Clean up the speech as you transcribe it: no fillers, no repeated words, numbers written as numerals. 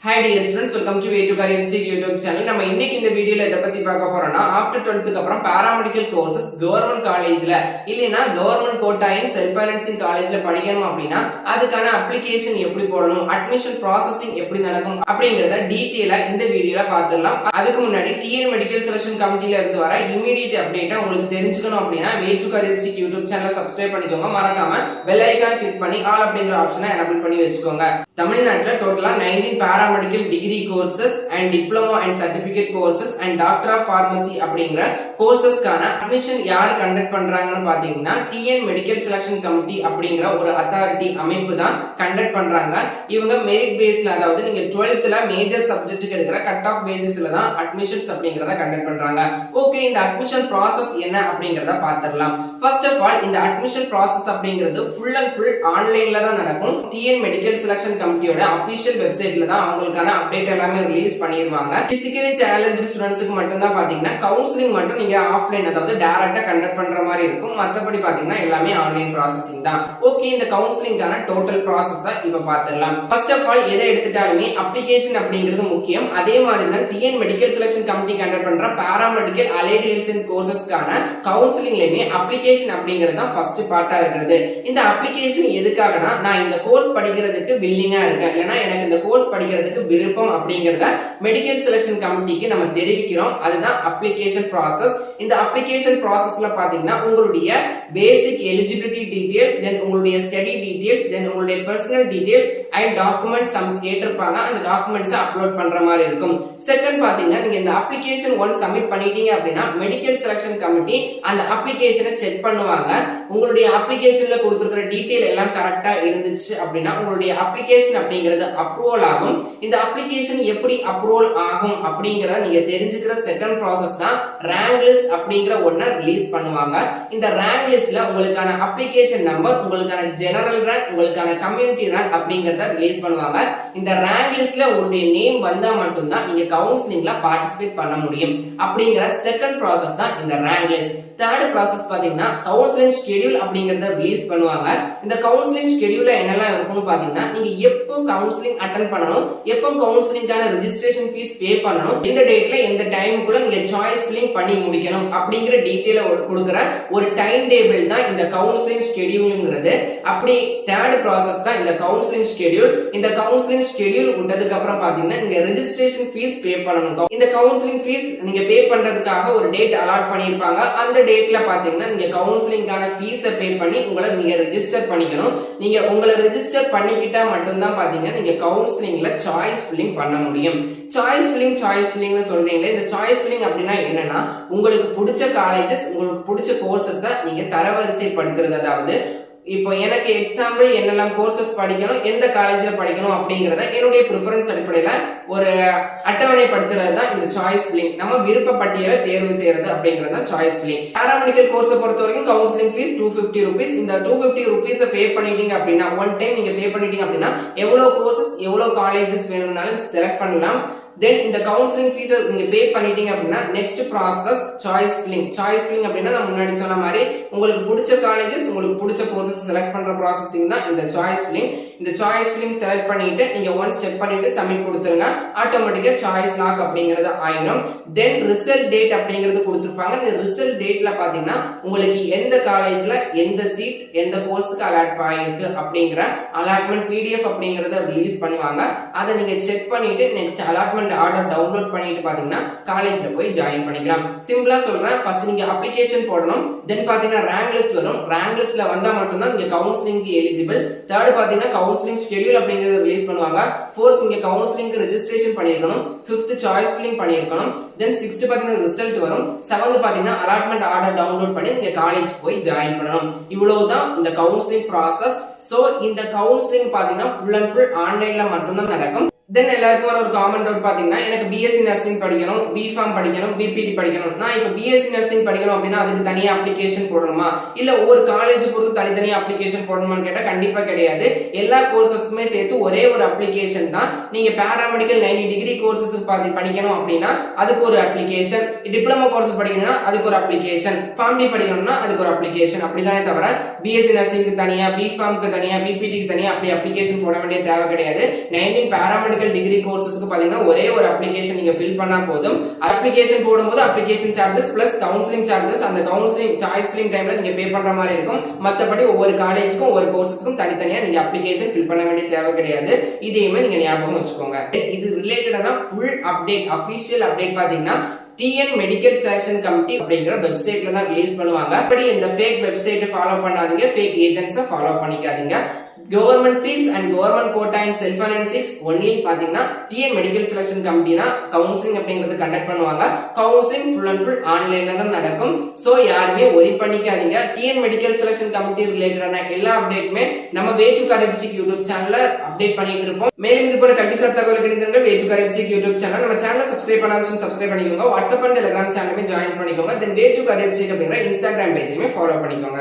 Hi dear students, welcome to Way to Career YouTube channel. நம்ம இன்னைக்கு இந்த வீடியோல இத பத்தி பார்க்க போறோம்னா ஆஃப்டர் 12th க்கு அப்புறம் பாராமெடிக்கல் கோர்சஸ் கவர்மெண்ட் காலேஜ்ல இல்லனா government quota in self financing காலேஜ்ல படிக்கணும் அப்படினா அதுக்கான அப்ளிகேஷன் எப்படி போடணும், அட்மிஷன் processing எப்படி நடக்கும் அப்படிங்கறத டீடைலா இந்த வீடியோல பார்த்திடலாம். அதுக்கு முன்னாடி TN மெடிக்கல் செலக்ஷன் கமிட்டில இருந்து வர இமிடியேட் அப்டேட்டா உங்களுக்கு தெரிஞ்சுக்கணும் அப்படினா Way to Career YouTube சேனலை சப்ஸ்கிரைப் பண்ணிக்கோங்க. மறக்காம பெல் ஐகானை கிளிக் பண்ணி ஆல் அப்படிங்கற ஆப்ஷனை எனேபிள் பண்ணி வெச்சுக்கோங்க. தமிழ்நாட்டுல டோட்டலா 19 paramedical degree courses and diploma and certificate courses and doctor of pharmacy அப்படிங்கற கோர்சஸ்க்கான அட்மிஷன் யார் கண்டக்ட் பண்றாங்கன்னு பாத்தீங்கன்னா TN மெடிக்கல் செலக்ஷன் கமிட்டி அப்படிங்கற ஒரு அத்தாரிட்டி அமைப்பு தான் கண்டக்ட் பண்றாங்க. இவங்க மெரிட் பேஸ்ல, அதாவது நீங்க 12thல மேஜர் சப்ஜெக்ட்டுக்கு எடுக்கிற கட் ஆஃப் பேசிஸ்ல தான் அட்மிஷன்ஸ் அப்படிங்கறத கண்டக்ட் பண்றாங்க. ஓகே, இந்த அட்மிஷன் process என்ன அப்படிங்கறத பாத்துறலாம். ஃபர்ஸ்ட் ஆஃப் ஆல் இந்த அட்மிஷன் process அப்படிங்கிறது ஃபுல் அண்ட் ஃபுல் ஆன்லைன்ல தான் நடக்கும். TN மெடிக்கல் செலக்ஷன் கமிட்டியோட அபிஷியல் வெப்சைட்ல தான் அவங்களுக்கான அப்டேட் எல்லாமே ரிலீஸ் பண்ணிடுவாங்க. பிசிக்கலி சேலஞ்ச் ஸ்டூடண்ட்ஸ்க்கு மட்டும் தான் பாத்தீங்கன்னா கவுன்சிலிங் மட்டும் நீங்க ஆஃப்லைன், அதாவது டைரக்டா கண்டக்ட் பண்ற மாதிரி இருக்கும். மத்தபடி பாத்தீங்கன்னா எல்லாமே ஆன்லைன் ப்ராசஸிங் தான். ஓகே, இந்த கவுன்சிலிங்கான டோட்டல் ப்ராசஸ இப்ப பாத்துறலாம். ஃபர்ஸ்ட் ஆஃப் ஆல் எதை எடுத்துட்டாலுமே அப்ளிகேஷன் அப்படிங்கிறது முக்கியம். அதே மாதிரி தான் TN medical selection committee conduct பண்ற பாராமெடிக்கல் அலைட் ஹெல்த் சயின்ஸ் கோர்சஸ்க்கான கவுன்சிலிங்லயுமே அப்ளிகேஷன் அப்படிங்கிறது தான் ஃபர்ஸ்ட் பார்ட்டா இருக்குது. இந்த அப்ளிகேஷன் எதுக்காகனா, நான் இந்த கோர்ஸ் படிக்கிறதுக்கு வில்லிங்கா இருக்கேன், இல்லனா எனக்கு இந்த கோர்ஸ் படிக்கிறதுக்கு விருப்பம் அப்படிங்கறத மெடிக்கல் செலக்ஷன் கமிட்டிக்கு நம்ம தெரிவிக்கிறோம். அதுதான் அப்ளிகேஷன் process. இந்த அப்ளிகேஷன் processல பாத்தீங்கன்னா உங்களுடைய பேசிக் எலிஜிபிலிட்டி டீடைல்ஸ், தென் உங்களுடைய ஸ்டடி டீடைல்ஸ், தென் உங்களுடைய personal details and documents sums கேட்டிருப்பாங்க. அந்த டாக்குமெண்ட்ஸ் அப்லோட் பண்ற மாதிரி இருக்கும். செகண்ட் பாத்தீங்கன்னா நீங்க இந்த அப்ளிகேஷன் ஒன்ஸ் சப்மிட் பண்ணிட்டீங்க அப்படின்னா மெடிக்கல் செலக்ஷன் கமிட்டி அந்த அப்ளிகேஷனை செக் பண்ணுவாங்க. உங்களுடைய அப்ளிகேஷன்ல கொடுத்திருக்கிற டீடைல் எல்லாம் கரெக்டா இருந்துச்சு அப்படின்னா உங்களுடைய அப்ளிகேஷன் அப்படிங்கிறது அப்ரூவல் ஆகும். இந்த அப்ளிகேஷன் எப்படி அப்ரூவல் ஆகும் அப்படிங்கறத நீங்க தெரிஞ்சுக்கிற செகண்ட் process தான் ரேங்க் லிஸ்ட் அப்படிங்கற ஒண்ண ரிலீஸ் பண்ணுவாங்க. இந்த ரேங்க் லிஸ்ட்ல உங்களுக்கான அப்ளிகேஷன் நம்பர், உங்களுக்கான ஜெனரல் ரேங்க், உங்களுக்கான கம்யூனிட்டி ரேங்க் அப்படிங்கறத ரிலீஸ் பண்ணுவாங்க. இந்த ரேங்க் லிஸ்ட்ல உங்களுடைய நேம் வந்தா மட்டும் தான் நீங்க கவுன்சிலிங்ல பார்ட்டிசிபேட் பண்ண முடியும். அப்படிங்கற செகண்ட் process தான் இந்த ரேங்க் லிஸ்ட். தேர்ட் process பாத்தீங்கன்னா கவுன்சிலிங் ஷெட்யூல் அப்படிங்கறத ரிலீஸ் பண்ணுவாங்க. இந்த கவுன்சிலிங் ஷெட்யூல்ல என்னெல்லாம் இருக்கும்னு பாத்தீங்கன்னா நீங்க எப்போ கவுன்சிலிங் அட்டெண்ட் பண்ணனும், எப்போ கவுன்சிலிங்கான ரெஜிஸ்ட்ரேஷன் ஃபீஸ் பே பண்ணனும், எந்த டேட்ல எந்த டைமுக்குள்ள நீங்க சாய்ஸ் ஃபில்லிங் பண்ணி முடிக்கணும் அப்படிங்கற டீடைல கொடுக்கிற ஒரு டைம் டேபிள் தான் இந்த கவுன்சிலிங் ஷெட்யூல்ங்கிறது. அப்படி தேர்ட் process தான் இந்த கவுன்சிலிங் ஷெட்யூல். இந்த கவுன்சிலிங் ஷெட்யூல் விட்டதுக்கு அப்புறம் பாத்தீங்கன்னா நீங்க ரெஜிஸ்ட்ரேஷன் ஃபீஸ் பே பண்ணனும். இந்த கவுன்சிலிங் ஃபீஸ் நீங்க பே பண்றதுக்காக ஒரு டேட் அலாட் பண்ணிருப்பாங்க. அந்த டேட்ல பாத்தீங்கன்னா நீங்க கவுன்சிலிங்கான ஃபீஸ பே பண்ணி உங்களை நீங்க ரெஜிஸ்டர் பண்ணிக்கணும். நீங்க உங்களை ரெஜிஸ்டர் பண்ணிக்கிட்டா மட்டும் தான் பாத்தீங்கன்னா நீங்க கவுன்சிலிங்ல சாய்ஸ் ஃபில்லிங் பண்ண முடியும். சாய்ஸ் ஃபில்லிங்னு சொல்றீங்களே, இந்த சாய்ஸ் ஃபில்லிங் அப்படின்னா என்னன்னா உங்களுக்கு பிடிச்ச காலேஜஸ், உங்களுக்கு பிடிச்ச கோர்சஸ நீங்க தரவரிசைப்படுத்துறது. அதாவது இப்போ எனக்கு எக்ஸாம்பிள் என்னெல்லாம் கோர்சஸ் படிக்கணும், எந்த காலேஜ்ல படிக்கணும் அப்படிங்கறத என்னுடைய ப்ரிஃபரன்ஸ் அடிப்படையில ஒரு அட்டவணைப்படுத்துறது தான் இந்த சாய்ஸ் ஃபில்லிங். நம்ம விருப்ப பட்டியலை தேர்வு செய்யறது அப்படிங்கறது தான் சாய்ஸ் ஃபில்லிங். பாராமெடிக்கல் கோர்ஸை பொறுத்த வரைக்கும் கவுன்சிலிங் ஃபீஸ் 250 rupees. இந்த 250 rupees பே பண்ணிட்டீங்க அப்படின்னா, ஒன் டைம் நீங்க பே பண்ணிட்டீங்க அப்படின்னா எவ்வளவு கோர்சஸ் எவ்வளவு காலேஜஸ் வேணும்னாலும் செலக்ட் பண்ணலாம். தென் இந்த கவுன்சிலிங் ஃபீஸ் நீங்க பே பண்ணிட்டீங்க அப்படின்னா next process choice filling. Choice filling அப்படின்னா நான் முன்னாடி சொன்ன மாதிரி உங்களுக்கு பிடிச்ச காலேஜஸ், உங்களுக்கு பிடிச்ச கோர்சஸ் செலக்ட் பண்ற ப்ராசஸிங் தான் இந்த சாய்ஸ் ஃபில்லிங். இந்த சாய்ஸ் ஃபில்லிங் செலக்ட் பண்ணிட்டு நீங்க ஒன்ஸ் செக் பண்ணிட்டு சப்மிட் கொடுத்துருங்க. ஆட்டோமேட்டிக்கா சாய்ஸ் லாக் அப்படிங்கிறது ஆயிடும். தென் ரிசல்ட் டேட் அப்படிங்கிறது கொடுத்திருப்பாங்க. இந்த ரிசல்ட் டேட்ல பாத்தீங்கன்னா உங்களுக்கு எந்த காலேஜ்ல எந்த சீட் எந்த கோர்ஸ்க்கு அலாட் ஆயிருக்கு அப்படிங்கிற அலாட்மெண்ட் PDF அப்படிங்கறத ரிலீஸ் பண்ணுவாங்க. அதை நீங்க செக் பண்ணிட்டு நெக்ஸ்ட் அலாட்மெண்ட் ஆர்டர் டவுன்லோட் பண்ணிட்டு பாத்தீங்கன்னா காலேஜ்ல போய் ஜாயின் பண்ணிக்கலாம். சிம்பிளா சொல்றேன், ஃபர்ஸ்ட் நீங்க அப்ளிகேஷன் போடணும். தென் பாத்தீங்கன்னா ரேங்க் லிஸ்ட் வரும். ரேங்க் லிஸ்ட்ல வந்தா மட்டும் தான் நீங்க கவுன்சிலிங்க்கு எலிஜிபிள். தேர்ட் பாத்தீங்கன்னா கவுன்சிலிங் ஷெட்யூல் அப்படிங்கறத ரிலீஸ் பண்ணுவாங்க. ஃபோர்த் நீங்க கவுன்சிலிங்க்கு ரெஜிஸ்ட்ரேஷன் பண்ணிருக்கணும். ஃபிஃப்த் சாய்ஸ் ஃபில்லிங் பண்ணிருக்கணும். தென் சிக்ஸ்த் பாத்தீங்கன்னா ரிசல்ட் வரும். செவன்த் பாத்தீங்கன்னா அலாட்மெண்ட் ஆர்டர் டவுன்லோட் பண்ணி நீங்க காலேஜ் போய் ஜாயின் பண்ணணும். இவ்வளவுதான் இந்த கவுன்சிலிங் process. சோ இந்த கவுன்சிலிங் பாத்தீங்கன்னா ஃபுல் அண்ட் ஃபுல் ஆன்லைன்ல மட்டும் தான் நடக்கும். தென் எல்லாருக்கும் ஒரு காமன் டவுட் பாத்தீங்கன்னா எனக்கு BSc நர்சிங் படிக்கணும், B.Pharm படிக்கணும், BPT படிக்கணும். நான் இப்போ BSc நர்சிங் படிக்கணும் அப்படின்னா அதுக்கு தனியா அப்ளிகேஷன் போடணுமா, இல்ல ஒவ்வொரு காலேஜ் பொறுத்து தனித்தனியா அப்ளிகேஷன் போடணுமான்னு கேட்டா கண்டிப்பா கிடையாது. எல்லா கோர்சஸ்க்குமே சேர்த்து ஒரே ஒரு அப்ளிகேஷன் தான். நீங்க பாராமெடிக்கல் 90 டிகிரி கோர்சஸ் படிக்கணும் அப்படின்னா அதுக்கு ஒரு அப்ளிகேஷன், டிப்ளமோ கோர்சஸ் படிக்கணும்னா அதுக்கு ஒரு அப்ளிகேஷன், PharmD படிக்கணும்னா அதுக்கு ஒரு அப்ளிகேஷன். அப்படிதானே தவிர BSc நர்சிங்க்கு தனியா, B.Pharmக்கு தனியா, BPTக்கு தனியா அப்படி அப்ளிகேஷன் போட வேண்டிய தேவை கிடையாது. 19 பாராமெடிக்கல் பேராமெடிக்கல் டிகிரி கோர்சஸ்க்கு பாத்தீங்கன்னா ஒரே ஒரு அப்ளிகேஷன் நீங்க ஃபில் பண்ணா போதும். அப்ளிகேஷன் போடும்போது application charges plus counselling charges, அந்த கவுன்சிலிங் சாய்ஸ் ஃபில்லிங் டைம்ல நீங்க பே பண்ற மாதிரி இருக்கும். மத்தபடி ஒவ்வொரு காலேஜுக்கும் ஒவ்வொரு கோர்சஸ்க்கும் தனித்தனியா நீங்க அப்ளிகேஷன் ஃபில் பண்ண வேண்டிய தேவை கிடையாது. இதையுமே நீங்க ஞாபகம் வச்சுக்கோங்க. இது ரிலேட்டடான ஃபுல் அப்டேட், அபிஷியல் அப்டேட் பாத்தீங்கன்னா டிஎன் மெடிக்கல் செலக்ஷன் கமிட்டி அப்படிங்கிற வெப்சைட்ல தான் ரிலீஸ் பண்ணுவாங்க. அப்படி இந்த ஃபேக் வெப்சைட்டை ஃபாலோ பண்ணாதீங்க, ஃபேக் ஏஜென்ட்ஸை ஃபாலோ பண்ணிக்காதீங்க. Government seats and government quota and self finance seats only பாத்தீங்கன்னா டிஎன் மெடிக்கல் செலக்ஷன் கமிட்டி தான் கவுன்சிலிங் அப்படிங்கறது கண்டக்ட் பண்ணுவாங்க. கவுன்சிலிங் ஃபுல் அண்ட் ஃபுல் ஆன்லைன்ல தான் நடக்கும். சோ யாருமே ஒரி பண்ணிக்காதீங்க. டிஎன் மெடிக்கல் செலக்ஷன் கமிட்டி ரிலேட்டடான எல்லா அப்டேட்டுமே நம்ம way to career FC YouTube சேனல்ல அப்டேட் பண்ணிட்டு இருப்போம். மேலும் இது போல கல்வி சார் தகவல்கள் இணைந்திருங்கள் way to career FC YouTube channel. நம்ம சேனலை சப்ஸ்கிரைப் பண்ணாதவங்க சப்ஸ்கிரைப் பண்ணிக்கோங்க. வாட்ஸ்அப் அண்ட் டெலிகிராம் சேனலுமே ஜாயின் பண்ணிக்கோங்க. தென் வே டு கரியர் எஃப்சி அப்படிங்கிற இன்ஸ்டாகிராம் பேஜையுமே ஃபாலோ பண்ணிக்கோங்க.